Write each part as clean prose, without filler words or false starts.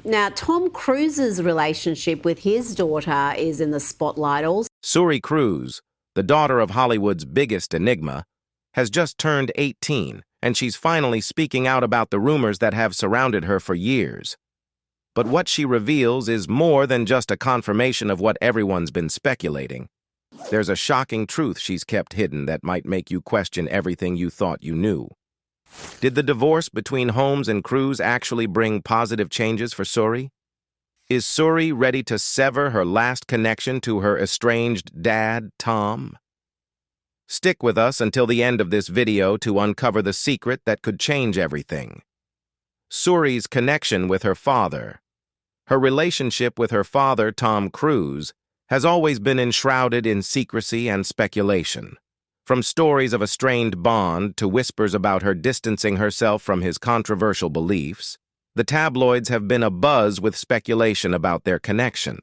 Now, Tom Cruise's relationship with his daughter is in the spotlight also. Suri Cruise, the daughter of Hollywood's biggest enigma, has just turned 18, and she's finally speaking out about the rumors that have surrounded her for years. But what she reveals is more than just a confirmation of what everyone's been speculating. There's a shocking truth she's kept hidden that might make you question everything you thought you knew. Did the divorce between Holmes and Cruise actually bring positive changes for Suri? Is Suri ready to sever her last connection to her estranged dad, Tom? Stick with us until the end of this video to uncover the secret that could change everything. Suri's connection with her father. Her relationship with her father, Tom Cruise, has always been enshrouded in secrecy and speculation. From stories of a strained bond to whispers about her distancing herself from his controversial beliefs, the tabloids have been abuzz with speculation about their connection.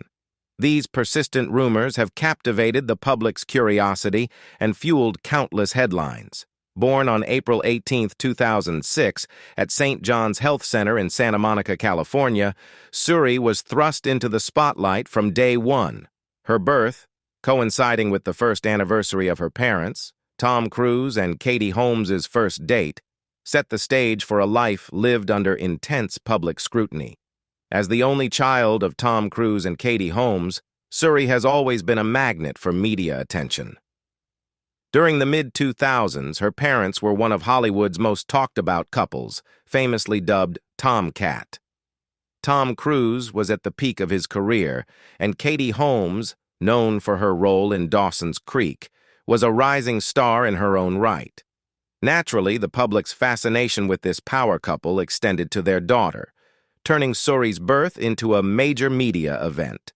These persistent rumors have captivated the public's curiosity and fueled countless headlines. Born on April 18, 2006, at St. John's Health Center in Santa Monica, California, Suri was thrust into the spotlight from day one. Her birth, coinciding with the first anniversary of her parents, Tom Cruise and Katie Holmes' first date, set the stage for a life lived under intense public scrutiny. As the only child of Tom Cruise and Katie Holmes, Suri has always been a magnet for media attention. During the mid-2000s, her parents were one of Hollywood's most talked-about couples, famously dubbed Tomcat. Tom Cruise was at the peak of his career, and Katie Holmes, known for her role in Dawson's Creek, was a rising star in her own right. Naturally, the public's fascination with this power couple extended to their daughter, turning Suri's birth into a major media event.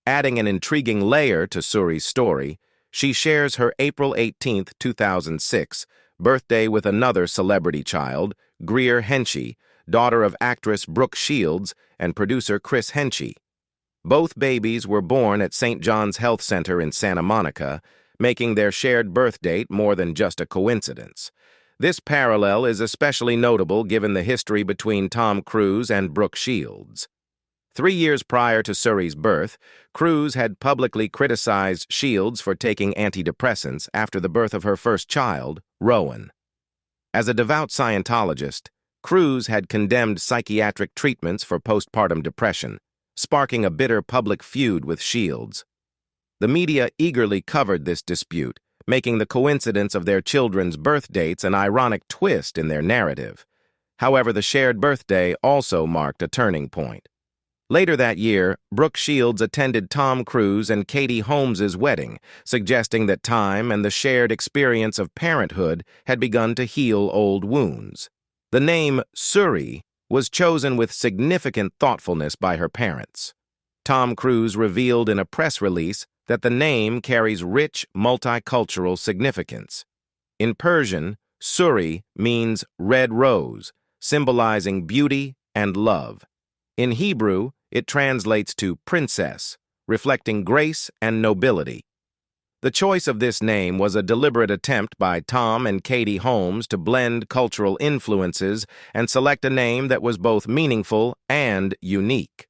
Adding an intriguing layer to Suri's story, she shares her April 18, 2006, birthday with another celebrity child, Greer Henshey, daughter of actress Brooke Shields and producer Chris Henshey. Both babies were born at St. John's Health Center in Santa Monica, making their shared birth date more than just a coincidence. This parallel is especially notable given the history between Tom Cruise and Brooke Shields. 3 years prior to Suri's birth, Cruise had publicly criticized Shields for taking antidepressants after the birth of her first child, Rowan. As a devout Scientologist, Cruise had condemned psychiatric treatments for postpartum depression, sparking a bitter public feud with Shields. The media eagerly covered this dispute, making the coincidence of their children's birth dates an ironic twist in their narrative. However, the shared birthday also marked a turning point. Later that year, Brooke Shields attended Tom Cruise and Katie Holmes' wedding, suggesting that time and the shared experience of parenthood had begun to heal old wounds. The name Suri was chosen with significant thoughtfulness by her parents. Tom Cruise revealed in a press release that the name carries rich multicultural significance. In Persian, Suri means red rose, symbolizing beauty and love. In Hebrew, it translates to princess, reflecting grace and nobility. The choice of this name was a deliberate attempt by Tom and Katie Holmes to blend cultural influences and select a name that was both meaningful and unique.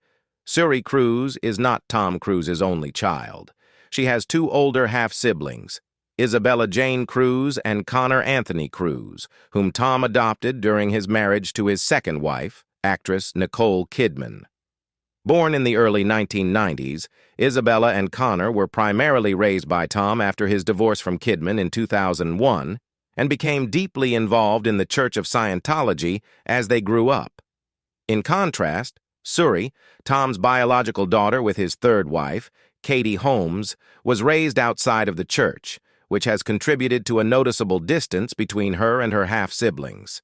Suri Cruise is not Tom Cruise's only child. She has 2 older half-siblings, Isabella Jane Cruise and Connor Anthony Cruise, whom Tom adopted during his marriage to his second wife, actress Nicole Kidman. Born in the early 1990s, Isabella and Connor were primarily raised by Tom after his divorce from Kidman in 2001 and became deeply involved in the Church of Scientology as they grew up. In contrast, Suri, Tom's biological daughter with his third wife, Katie Holmes, was raised outside of the church, which has contributed to a noticeable distance between her and her half-siblings.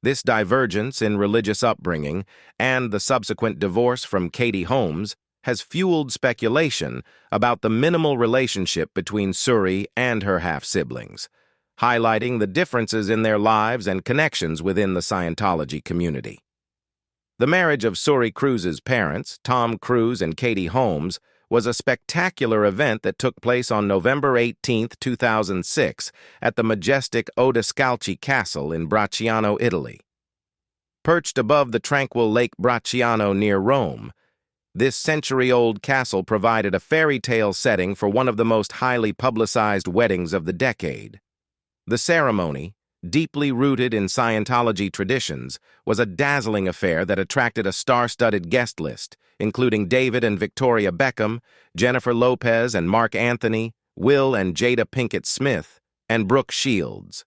This divergence in religious upbringing and the subsequent divorce from Katie Holmes has fueled speculation about the minimal relationship between Suri and her half-siblings, highlighting the differences in their lives and connections within the Scientology community. The marriage of Suri Cruise's parents, Tom Cruise and Katie Holmes, was a spectacular event that took place on November 18, 2006, at the majestic Odescalchi Castle in Bracciano, Italy. Perched above the tranquil Lake Bracciano near Rome, this century-old castle provided a fairy tale setting for one of the most highly publicized weddings of the decade. The ceremony, deeply rooted in Scientology traditions, was a dazzling affair that attracted a star-studded guest list, including David and Victoria Beckham, Jennifer Lopez and Mark Anthony, Will and Jada Pinkett Smith, and Brooke Shields.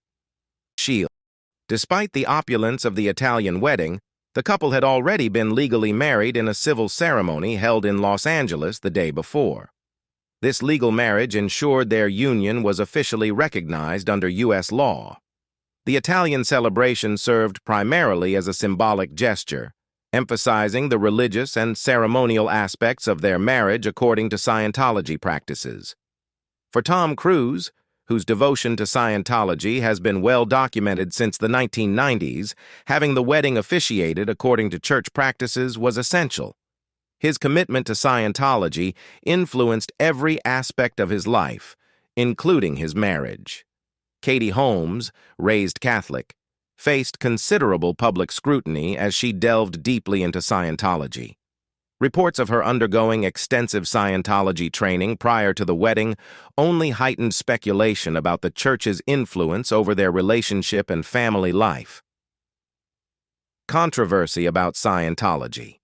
Despite the opulence of the Italian wedding, the couple had already been legally married in a civil ceremony held in Los Angeles the day before. This legal marriage ensured their union was officially recognized under U.S. law. The Italian celebration served primarily as a symbolic gesture, emphasizing the religious and ceremonial aspects of their marriage according to Scientology practices. For Tom Cruise, whose devotion to Scientology has been well documented since the 1990s, having the wedding officiated according to church practices was essential. His commitment to Scientology influenced every aspect of his life, including his marriage. Katie Holmes, raised Catholic, faced considerable public scrutiny as she delved deeply into Scientology. Reports of her undergoing extensive Scientology training prior to the wedding only heightened speculation about the church's influence over their relationship and family life. Controversy about Scientology.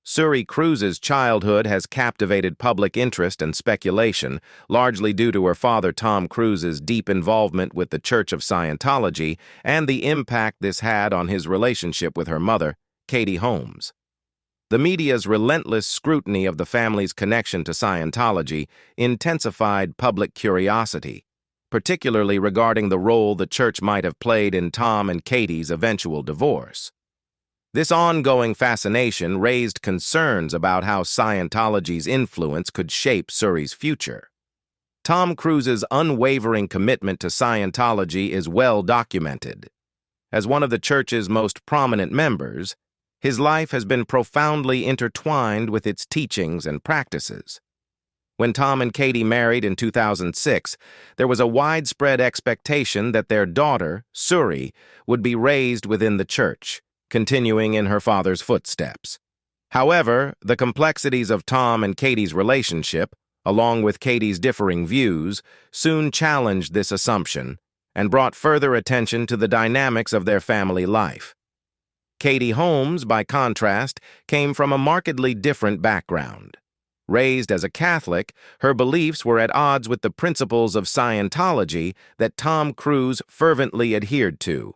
Suri Cruise's childhood has captivated public interest and speculation, largely due to her father Tom Cruise's deep involvement with the Church of Scientology and the impact this had on his relationship with her mother, Katie Holmes. The media's relentless scrutiny of the family's connection to Scientology intensified public curiosity, particularly regarding the role the church might have played in Tom and Katie's eventual divorce. This ongoing fascination raised concerns about how Scientology's influence could shape Suri's future. Tom Cruise's unwavering commitment to Scientology is well documented. As one of the church's most prominent members, his life has been profoundly intertwined with its teachings and practices. When Tom and Katie married in 2006, there was a widespread expectation that their daughter, Suri, would be raised within the church, continuing in her father's footsteps. However, the complexities of Tom and Katie's relationship, along with Katie's differing views, soon challenged this assumption and brought further attention to the dynamics of their family life. Katie Holmes, by contrast, came from a markedly different background. Raised as a Catholic, her beliefs were at odds with the principles of Scientology that Tom Cruise fervently adhered to.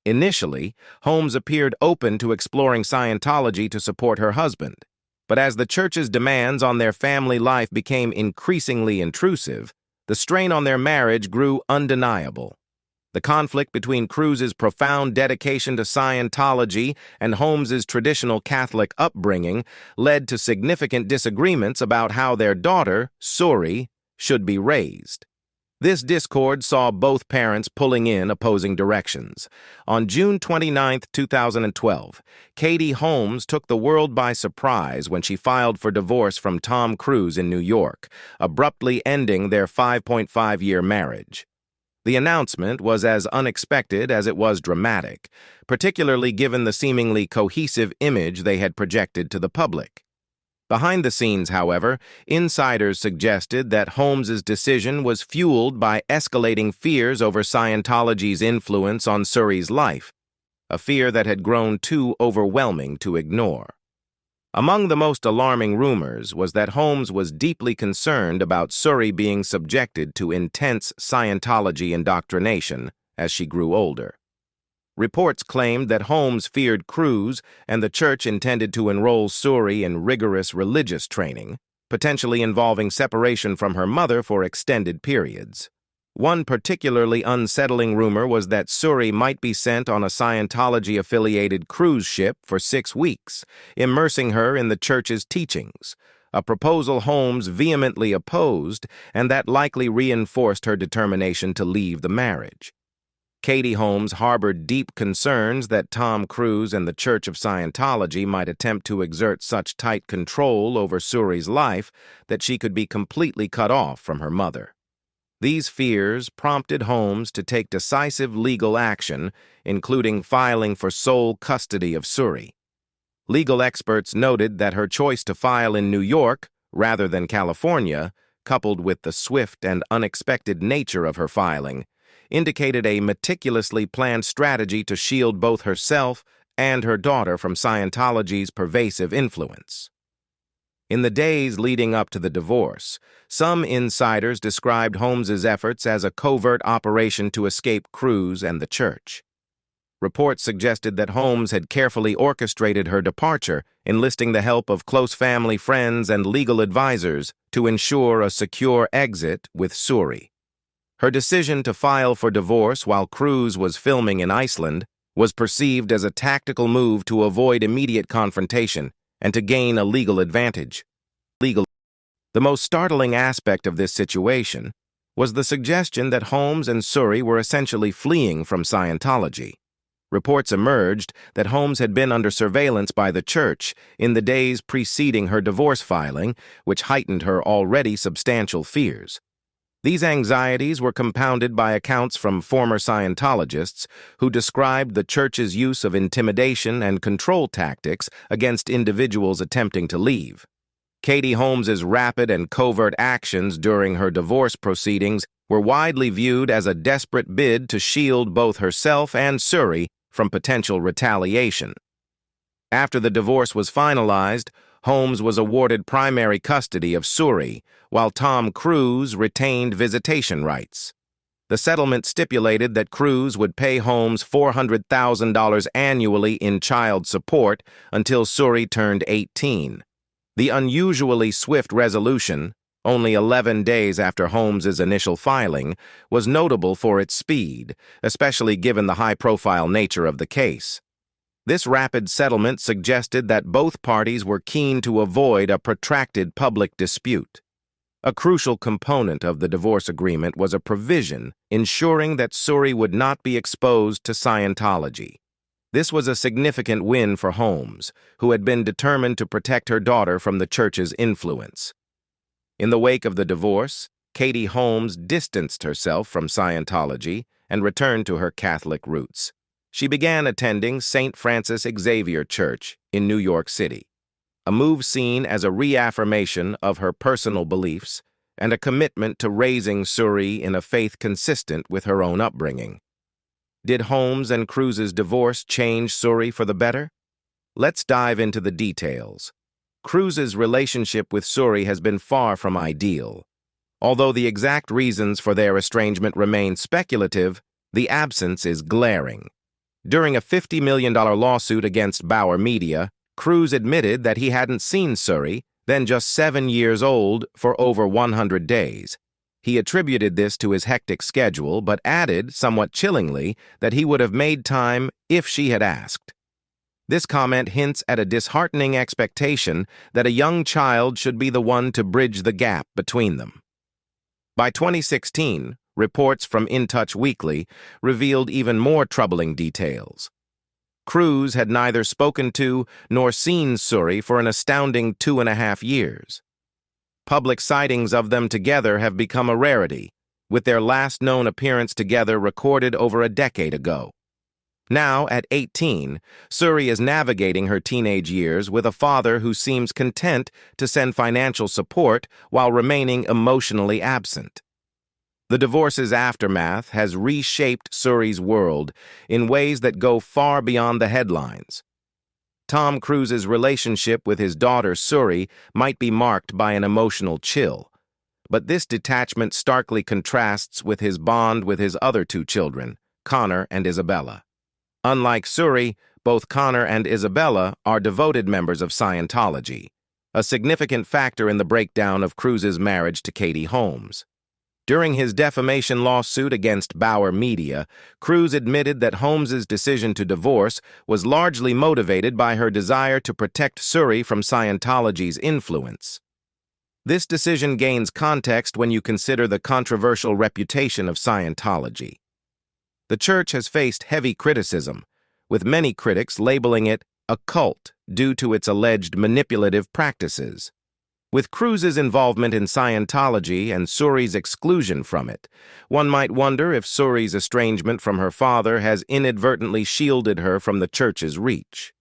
Initially, Holmes appeared open to exploring Scientology to support her husband, but as the church's demands on their family life became increasingly intrusive, the strain on their marriage grew undeniable. The conflict between Cruise's profound dedication to Scientology and Holmes's traditional Catholic upbringing led to significant disagreements about how their daughter, Suri, should be raised. This discord saw both parents pulling in opposing directions. On June 29, 2012, Katie Holmes took the world by surprise when she filed for divorce from Tom Cruise in New York, abruptly ending their 5.5-year marriage. The announcement was as unexpected as it was dramatic, particularly given the seemingly cohesive image they had projected to the public. Behind the scenes, however, insiders suggested that Holmes's decision was fueled by escalating fears over Scientology's influence on Suri's life, a fear that had grown too overwhelming to ignore. Among the most alarming rumors was that Holmes was deeply concerned about Suri being subjected to intense Scientology indoctrination as she grew older. Reports claimed that Holmes feared Cruise and the church intended to enroll Suri in rigorous religious training, potentially involving separation from her mother for extended periods. One particularly unsettling rumor was that Suri might be sent on a Scientology-affiliated cruise ship for 6 weeks, immersing her in the church's teachings, a proposal Holmes vehemently opposed and that likely reinforced her determination to leave the marriage. Katie Holmes harbored deep concerns that Tom Cruise and the Church of Scientology might attempt to exert such tight control over Suri's life that she could be completely cut off from her mother. These fears prompted Holmes to take decisive legal action, including filing for sole custody of Suri. Legal experts noted that her choice to file in New York, rather than California, coupled with the swift and unexpected nature of her filing, indicated a meticulously planned strategy to shield both herself and her daughter from Scientology's pervasive influence. In the days leading up to the divorce, some insiders described Holmes's efforts as a covert operation to escape Cruise and the church. Reports suggested that Holmes had carefully orchestrated her departure, enlisting the help of close family friends and legal advisors to ensure a secure exit with Suri. Her decision to file for divorce while Cruise was filming in Iceland was perceived as a tactical move to avoid immediate confrontation and to gain a legal advantage. The most startling aspect of this situation was the suggestion that Holmes and Suri were essentially fleeing from Scientology. Reports emerged that Holmes had been under surveillance by the church in the days preceding her divorce filing, which heightened her already substantial fears. These anxieties were compounded by accounts from former Scientologists who described the church's use of intimidation and control tactics against individuals attempting to leave. Katie Holmes's rapid and covert actions during her divorce proceedings were widely viewed as a desperate bid to shield both herself and Suri from potential retaliation. After the divorce was finalized, Holmes was awarded primary custody of Suri, while Tom Cruise retained visitation rights. The settlement stipulated that Cruise would pay Holmes $400,000 annually in child support until Suri turned 18. The unusually swift resolution, only 11 days after Holmes's initial filing, was notable for its speed, especially given the high-profile nature of the case. This rapid settlement suggested that both parties were keen to avoid a protracted public dispute. A crucial component of the divorce agreement was a provision ensuring that Suri would not be exposed to Scientology. This was a significant win for Holmes, who had been determined to protect her daughter from the church's influence. In the wake of the divorce, Katie Holmes distanced herself from Scientology and returned to her Catholic roots. She began attending St. Francis Xavier Church in New York City, a move seen as a reaffirmation of her personal beliefs and a commitment to raising Suri in a faith consistent with her own upbringing. Did Holmes and Cruise's divorce change Suri for the better? Let's dive into the details. Cruise's relationship with Suri has been far from ideal. Although the exact reasons for their estrangement remain speculative, the absence is glaring. During a $50 million lawsuit against Bauer Media, Cruise admitted that he hadn't seen Suri, then just 7 years old, for over 100 days. He attributed this to his hectic schedule, but added, somewhat chillingly, that he would have made time if she had asked. This comment hints at a disheartening expectation that a young child should be the one to bridge the gap between them. By 2016, reports from In Touch Weekly revealed even more troubling details. Cruise had neither spoken to nor seen Suri for an astounding 2.5 years. Public sightings of them together have become a rarity, with their last known appearance together recorded over a decade ago. Now, at 18, Suri is navigating her teenage years with a father who seems content to send financial support while remaining emotionally absent. The divorce's aftermath has reshaped Suri's world in ways that go far beyond the headlines. Tom Cruise's relationship with his daughter Suri might be marked by an emotional chill, but this detachment starkly contrasts with his bond with his other 2 children, Connor and Isabella. Unlike Suri, both Connor and Isabella are devoted members of Scientology, a significant factor in the breakdown of Cruise's marriage to Katie Holmes. During his defamation lawsuit against Bauer Media, Cruise admitted that Holmes's decision to divorce was largely motivated by her desire to protect Suri from Scientology's influence. This decision gains context when you consider the controversial reputation of Scientology. The church has faced heavy criticism, with many critics labeling it a cult due to its alleged manipulative practices. With Cruise's involvement in Scientology and Suri's exclusion from it, one might wonder if Suri's estrangement from her father has inadvertently shielded her from the church's reach.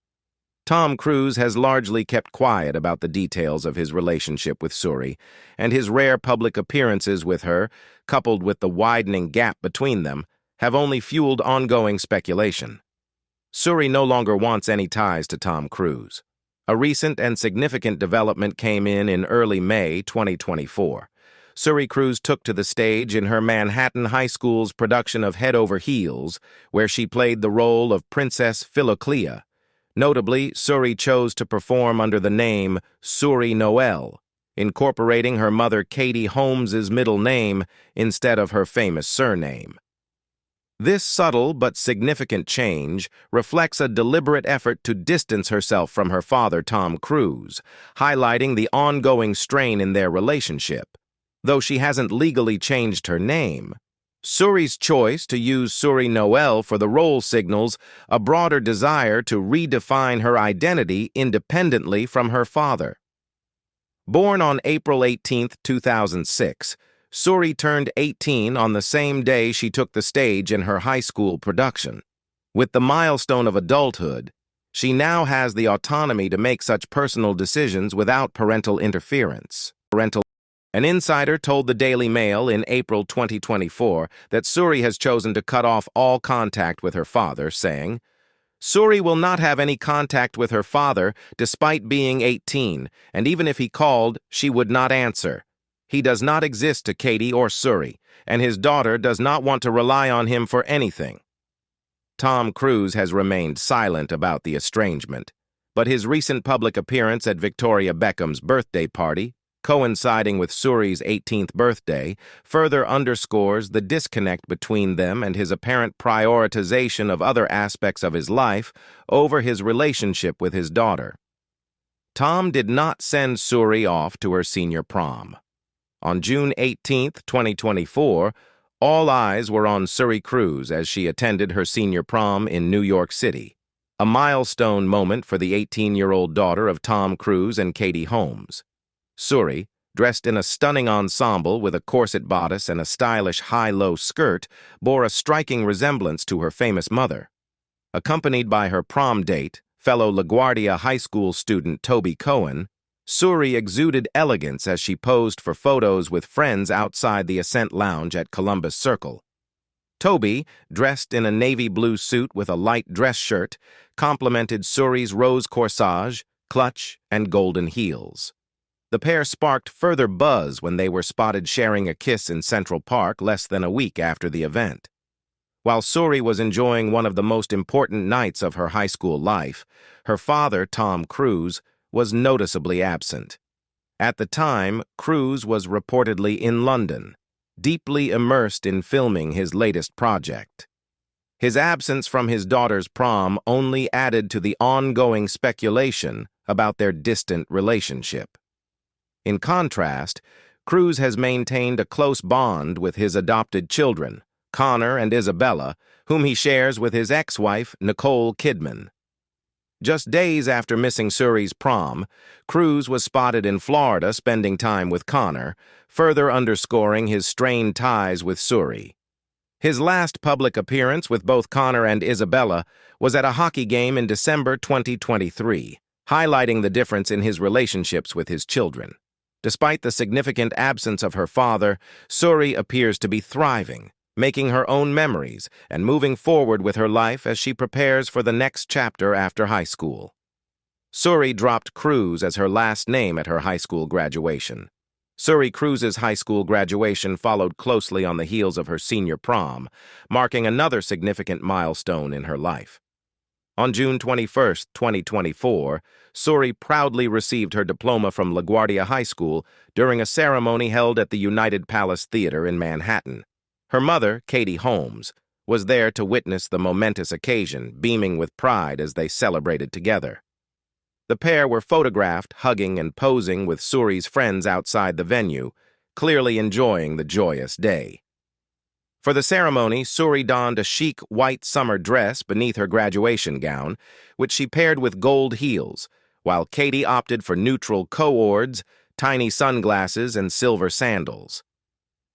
Tom Cruise has largely kept quiet about the details of his relationship with Suri, and his rare public appearances with her, coupled with the widening gap between them, have only fueled ongoing speculation. Suri no longer wants any ties to Tom Cruise. A recent and significant development came in early May 2024. Suri Cruise took to the stage in her Manhattan High School's production of Head Over Heels, where she played the role of Princess Philoclea. Notably, Suri chose to perform under the name Suri Noel, incorporating her mother Katie Holmes's middle name instead of her famous surname. This subtle but significant change reflects a deliberate effort to distance herself from her father, Tom Cruise, highlighting the ongoing strain in their relationship. Though she hasn't legally changed her name, Suri's choice to use Suri Noel for the role signals a broader desire to redefine her identity independently from her father. Born on April 18, 2006, Suri turned 18 on the same day she took the stage in her high school production. With the milestone of adulthood, she now has the autonomy to make such personal decisions without parental interference. An insider told the Daily Mail in April 2024 that Suri has chosen to cut off all contact with her father, saying, "Suri will not have any contact with her father despite being 18, and even if he called, she would not answer. He does not exist to Katie or Suri, and his daughter does not want to rely on him for anything." Tom Cruise has remained silent about the estrangement, but his recent public appearance at Victoria Beckham's birthday party, coinciding with Suri's 18th birthday, further underscores the disconnect between them and his apparent prioritization of other aspects of his life over his relationship with his daughter. Tom did not send Suri off to her senior prom. On June 18, 2024, all eyes were on Suri Cruise as she attended her senior prom in New York City, a milestone moment for the 18-year-old daughter of Tom Cruise and Katie Holmes. Suri, dressed in a stunning ensemble with a corset bodice and a stylish high-low skirt, bore a striking resemblance to her famous mother. Accompanied by her prom date, fellow LaGuardia High School student Toby Cohen, Suri exuded elegance as she posed for photos with friends outside the Ascent Lounge at Columbus Circle. Toby, dressed in a navy blue suit with a light dress shirt, complemented Suri's rose corsage, clutch, and golden heels. The pair sparked further buzz when they were spotted sharing a kiss in Central Park less than a week after the event. While Suri was enjoying one of the most important nights of her high school life, her father, Tom Cruise, was noticeably absent. At the time, Cruise was reportedly in London, deeply immersed in filming his latest project. His absence from his daughter's prom only added to the ongoing speculation about their distant relationship. In contrast, Cruise has maintained a close bond with his adopted children, Connor and Isabella, whom he shares with his ex-wife, Nicole Kidman. Just days after missing Suri's prom, Cruise was spotted in Florida spending time with Connor, further underscoring his strained ties with Suri. His last public appearance with both Connor and Isabella was at a hockey game in December 2023, highlighting the difference in his relationships with his children. Despite the significant absence of her father, Suri appears to be thriving, making her own memories and moving forward with her life as she prepares for the next chapter after high school. Suri dropped Cruise as her last name at her high school graduation. Suri Cruise's high school graduation followed closely on the heels of her senior prom, marking another significant milestone in her life. On June 21, 2024, Suri proudly received her diploma from LaGuardia High School during a ceremony held at the United Palace Theater in Manhattan. Her mother, Katie Holmes, was there to witness the momentous occasion, beaming with pride as they celebrated together. The pair were photographed hugging and posing with Suri's friends outside the venue, clearly enjoying the joyous day. For the ceremony, Suri donned a chic white summer dress beneath her graduation gown, which she paired with gold heels, while Katie opted for neutral coords, tiny sunglasses, and silver sandals.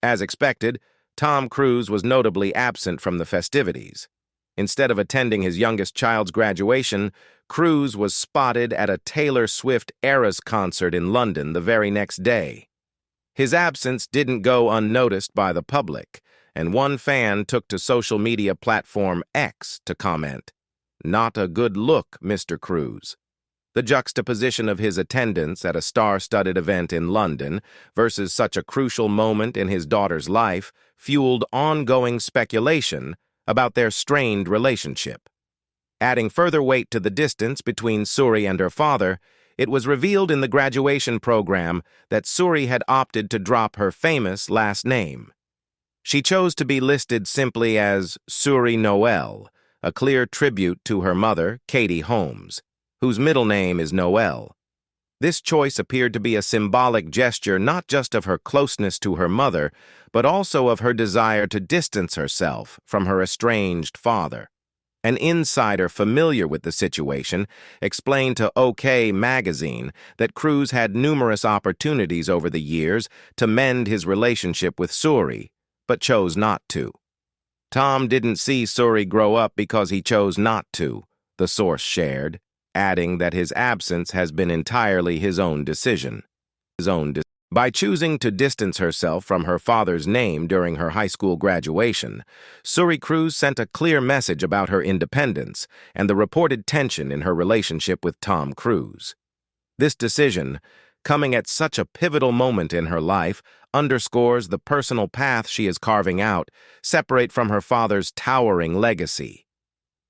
As expected, Tom Cruise was notably absent from the festivities. Instead of attending his youngest child's graduation, Cruise was spotted at a Taylor Swift Eras concert in London the very next day. His absence didn't go unnoticed by the public, and one fan took to social media platform X to comment, "Not a good look, Mr. Cruise." The juxtaposition of his attendance at a star-studded event in London versus such a crucial moment in his daughter's life fueled ongoing speculation about their strained relationship. Adding further weight to the distance between Suri and her father, it was revealed in the graduation program that Suri had opted to drop her famous last name. She chose to be listed simply as Suri Noel, a clear tribute to her mother, Katie Holmes, whose middle name is Noel. This choice appeared to be a symbolic gesture not just of her closeness to her mother, but also of her desire to distance herself from her estranged father. An insider familiar with the situation explained to OK magazine that Cruise had numerous opportunities over the years to mend his relationship with Suri, but chose not to. Tom didn't see Suri grow up because he chose not to, the source shared, adding that his absence has been entirely his own decision. By choosing to distance herself from her father's name during her high school graduation, Suri Cruise sent a clear message about her independence and the reported tension in her relationship with Tom Cruise. This decision, coming at such a pivotal moment in her life, underscores the personal path she is carving out, separate from her father's towering legacy.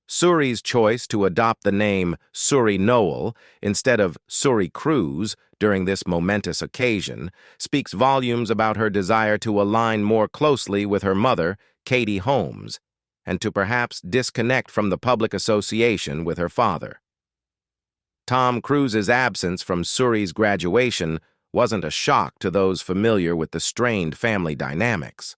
Suri's choice to adopt the name Suri Noel instead of Suri Cruise during this momentous occasion speaks volumes about her desire to align more closely with her mother, Katie Holmes, and to perhaps disconnect from the public association with her father. Tom Cruise's absence from Suri's graduation wasn't a shock to those familiar with the strained family dynamics.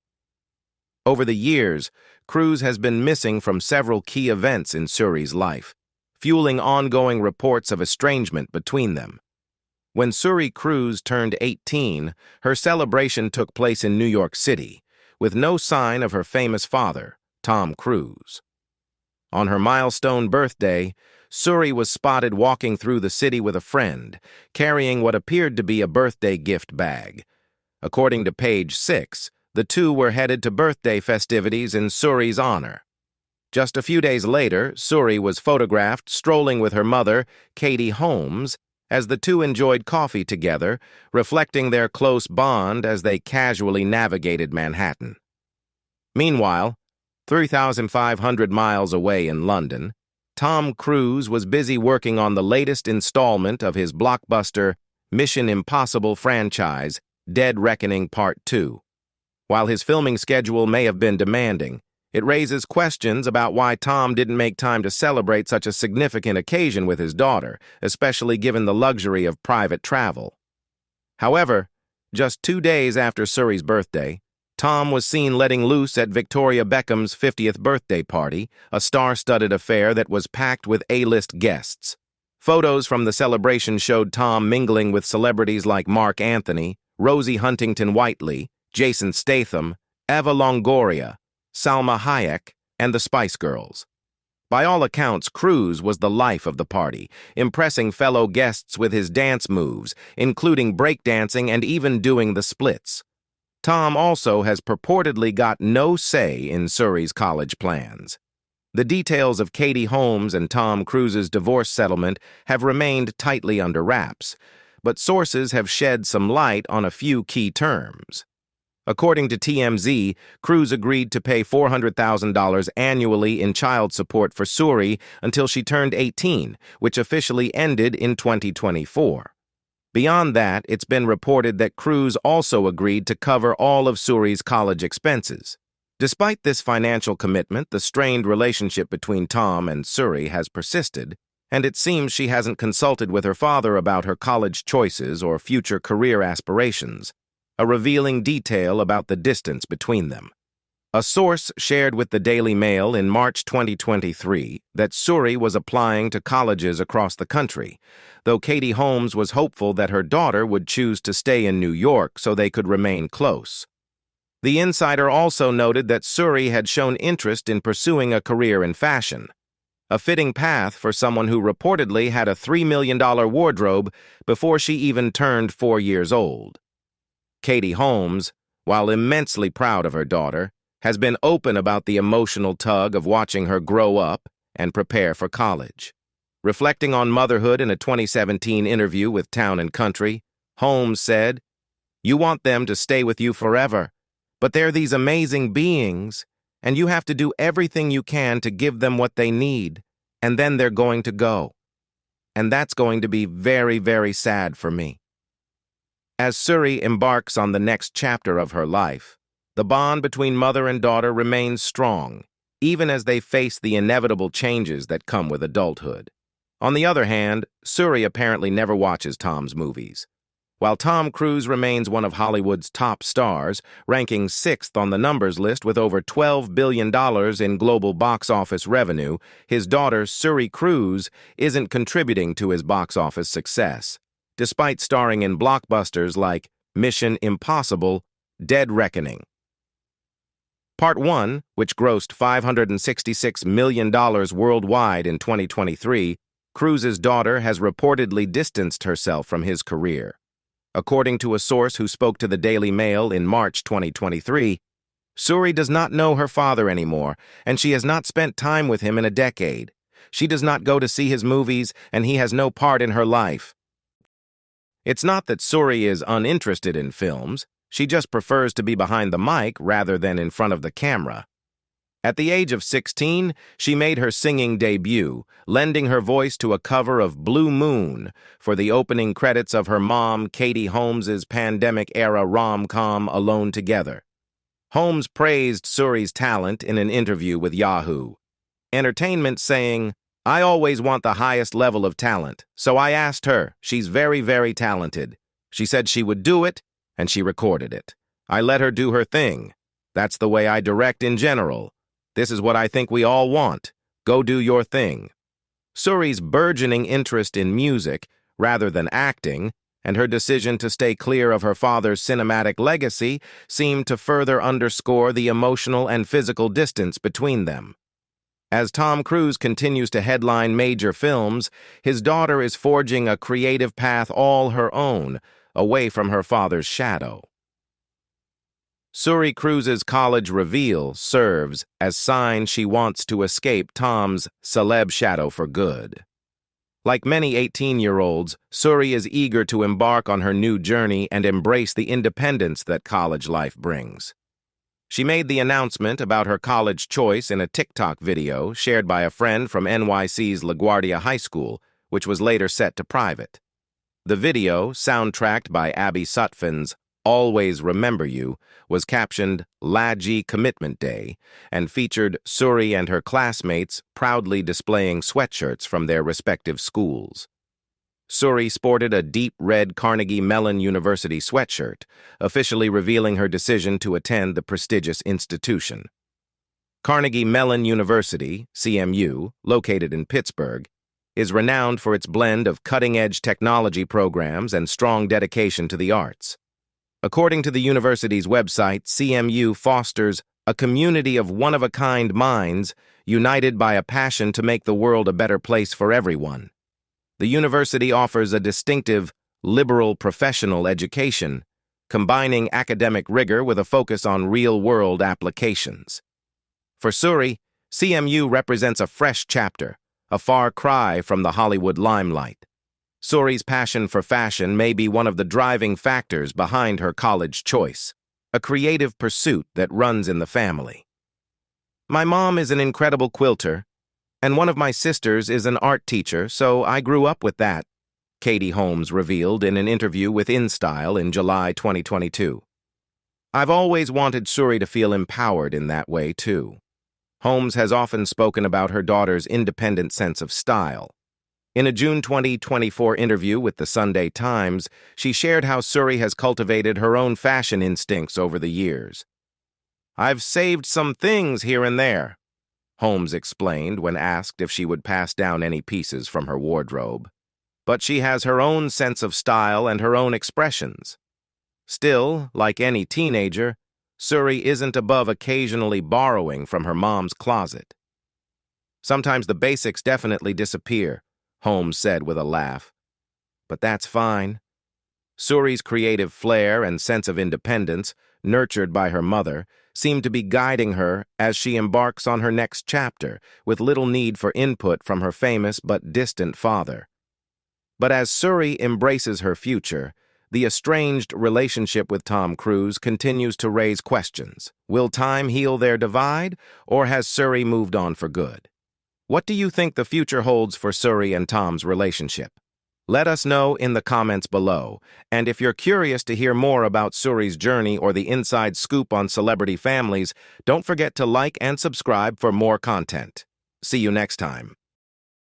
Over the years, Cruise has been missing from several key events in Suri's life, fueling ongoing reports of estrangement between them. When Suri Cruise turned 18, her celebration took place in New York City, with no sign of her famous father, Tom Cruise. On her milestone birthday, Suri was spotted walking through the city with a friend, carrying what appeared to be a birthday gift bag. According to page 6, the two were headed to birthday festivities in Suri's honor. Just a few days later, Suri was photographed strolling with her mother, Katie Holmes, as the two enjoyed coffee together, reflecting their close bond as they casually navigated Manhattan. Meanwhile, 3,500 miles away in London, Tom Cruise was busy working on the latest installment of his blockbuster Mission Impossible franchise, Dead Reckoning Part 2. While his filming schedule may have been demanding, it raises questions about why Tom didn't make time to celebrate such a significant occasion with his daughter, especially given the luxury of private travel. However, just 2 days after Suri's birthday, Tom was seen letting loose at Victoria Beckham's 50th birthday party, a star-studded affair that was packed with A-list guests. Photos from the celebration showed Tom mingling with celebrities like Mark Anthony, Rosie Huntington-Whiteley, Jason Statham, Eva Longoria, Salma Hayek, and the Spice Girls. By all accounts, Cruise was the life of the party, impressing fellow guests with his dance moves, including breakdancing and even doing the splits. Tom also has purportedly got no say in Suri's college plans. The details of Katie Holmes and Tom Cruise's divorce settlement have remained tightly under wraps, but sources have shed some light on a few key terms. According to TMZ, Cruise agreed to pay $400,000 annually in child support for Suri until she turned 18, which officially ended in 2024. Beyond that, it's been reported that Cruise also agreed to cover all of Suri's college expenses. Despite this financial commitment, the strained relationship between Tom and Suri has persisted, and it seems she hasn't consulted with her father about her college choices or future career aspirations, a revealing detail about the distance between them. A source shared with the Daily Mail in March 2023 that Suri was applying to colleges across the country, though Katie Holmes was hopeful that her daughter would choose to stay in New York so they could remain close. The insider also noted that Suri had shown interest in pursuing a career in fashion, a fitting path for someone who reportedly had a $3 million wardrobe before she even turned 4 years old. Katie Holmes, while immensely proud of her daughter, has been open about the emotional tug of watching her grow up and prepare for college. Reflecting on motherhood in a 2017 interview with Town & Country, Holmes said, "You want them to stay with you forever, but they're these amazing beings, and you have to do everything you can to give them what they need, and then they're going to go. And that's going to be very, very sad for me." As Suri embarks on the next chapter of her life, the bond between mother and daughter remains strong, even as they face the inevitable changes that come with adulthood. On the other hand, Suri apparently never watches Tom's movies. While Tom Cruise remains one of Hollywood's top stars, ranking 6th on the numbers list with over $12 billion in global box office revenue, his daughter, Suri Cruise, isn't contributing to his box office success, despite starring in blockbusters like Mission Impossible: Dead Reckoning. Part 1, which grossed $566 million worldwide in 2023, Cruise's daughter has reportedly distanced herself from his career. According to a source who spoke to the Daily Mail in March 2023, Suri does not know her father anymore, and she has not spent time with him in a decade. She does not go to see his movies, and he has no part in her life. It's not that Suri is uninterested in films. She just prefers to be behind the mic rather than in front of the camera. At the age of 16, she made her singing debut, lending her voice to a cover of Blue Moon for the opening credits of her mom, Katie Holmes's pandemic-era rom-com Alone Together. Holmes praised Suri's talent in an interview with Yahoo Entertainment, saying, "I always want the highest level of talent, so I asked her. She's very, very talented. She said she would do it, and she recorded it. I let her do her thing. That's the way I direct in general. This is what I think we all want. Go do your thing." Suri's burgeoning interest in music, rather than acting, and her decision to stay clear of her father's cinematic legacy seemed to further underscore the emotional and physical distance between them. As Tom Cruise continues to headline major films, his daughter is forging a creative path all her own, away from her father's shadow. Suri Cruise's college reveal serves as sign she wants to escape Tom's celeb shadow for good. Like many 18-year-olds, Suri is eager to embark on her new journey and embrace the independence that college life brings. She made the announcement about her college choice in a TikTok video shared by a friend from NYC's LaGuardia High School, which was later set to private. The video, soundtracked by Abby Sutphin's Always Remember You, was captioned "Laji Commitment Day" and featured Suri and her classmates proudly displaying sweatshirts from their respective schools. Suri sported a deep red Carnegie Mellon University sweatshirt, officially revealing her decision to attend the prestigious institution. Carnegie Mellon University, CMU, located in Pittsburgh, is renowned for its blend of cutting-edge technology programs and strong dedication to the arts. According to the university's website, CMU fosters a community of one-of-a-kind minds united by a passion to make the world a better place for everyone. The university offers a distinctive, liberal professional education, combining academic rigor with a focus on real-world applications. For Suri, CMU represents a fresh chapter, a far cry from the Hollywood limelight. Suri's passion for fashion may be one of the driving factors behind her college choice, a creative pursuit that runs in the family. "My mom is an incredible quilter, and one of my sisters is an art teacher, so I grew up with that," Katie Holmes revealed in an interview with InStyle in July 2022. "I've always wanted Suri to feel empowered in that way, too." Holmes has often spoken about her daughter's independent sense of style. In a June 2024 interview with the Sunday Times, she shared how Suri has cultivated her own fashion instincts over the years. "I've saved some things here and there," Holmes explained when asked if she would pass down any pieces from her wardrobe. "But she has her own sense of style and her own expressions. Still, like any teenager, Suri isn't above occasionally borrowing from her mom's closet." "Sometimes the basics definitely disappear," Holmes said with a laugh. "But that's fine." Suri's creative flair and sense of independence, nurtured by her mother, seem to be guiding her as she embarks on her next chapter, with little need for input from her famous but distant father. But as Suri embraces her future, the estranged relationship with Tom Cruise continues to raise questions. Will time heal their divide, or has Suri moved on for good? What do you think the future holds for Suri and Tom's relationship? Let us know in the comments below, and if you're curious to hear more about Suri's journey or the inside scoop on celebrity families, don't forget to like and subscribe for more content. See you next time.